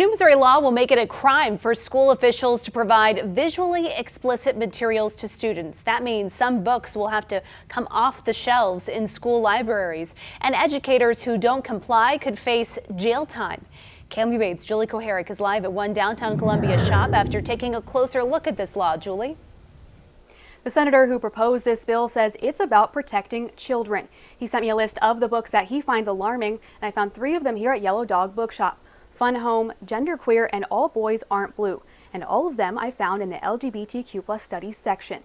New Missouri law will make it a crime for school officials to provide visually explicit materials to students. That means some books will have to come off the shelves in school libraries, and educators who don't comply could face jail time. KMU's Julie Koharik is live at one downtown Columbia shop after taking a closer look at this law. Julie? The senator who proposed this bill says it's about protecting children. He sent me a list of the books that he finds alarming, and I found 3 of them here at Yellow Dog Bookshop: Fun Home, Genderqueer, and All Boys Aren't Blue. And all of them I found in the LGBTQ+ studies section.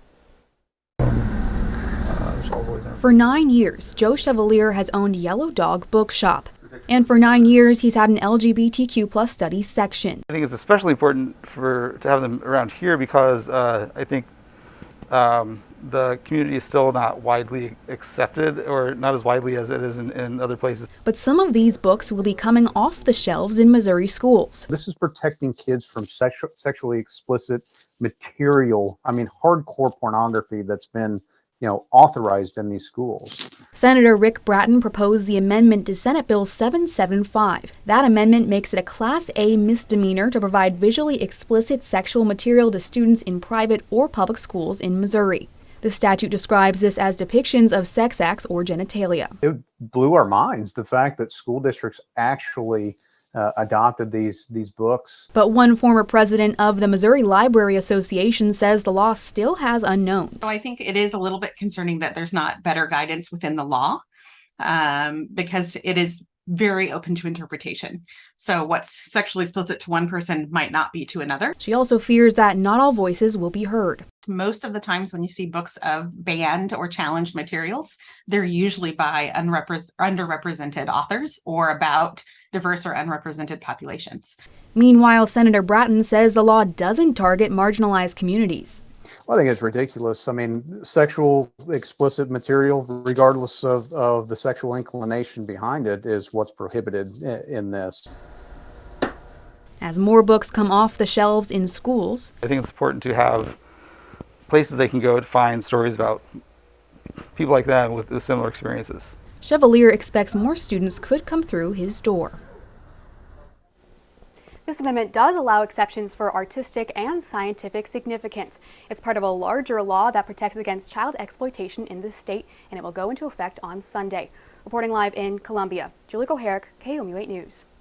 For 9 years, Joe Chevalier has owned Yellow Dog Bookshop. And for 9 years, he's had an LGBTQ+ studies section. I think it's especially important to have them around here because I think the community is still not widely accepted, or not as widely as it is in other places. But some of these books will be coming off the shelves in Missouri schools. This is protecting kids from sexually explicit material. I mean, hardcore pornography that's been, authorized in these schools. Senator Rick Bratton proposed the amendment to Senate Bill 775. That amendment makes it a Class A misdemeanor to provide visually explicit sexual material to students in private or public schools in Missouri. The statute describes this as depictions of sex acts or genitalia. It blew our minds, the fact that school districts actually adopted these books. But one former president of the Missouri Library Association says the law still has unknowns. So I think it is a little bit concerning that there's not better guidance within the law because it is very open to interpretation. So what's sexually explicit to one person might not be to another. She also fears that not all voices will be heard. Most of the times when you see books of banned or challenged materials, they're usually by underrepresented authors or about diverse or unrepresented populations. Meanwhile, Senator Bratton says the law doesn't target marginalized communities. Well, I think it's ridiculous. I mean, sexual explicit material, regardless of the sexual inclination behind it, is what's prohibited in this. As more books come off the shelves in schools, I think it's important to have places they can go to find stories about people like that with similar experiences. Chevalier expects more students could come through his door. This amendment does allow exceptions for artistic and scientific significance. It's part of a larger law that protects against child exploitation in this state, and it will go into effect on Sunday. Reporting live in Columbia, Julie Koharik, KMU 8 News.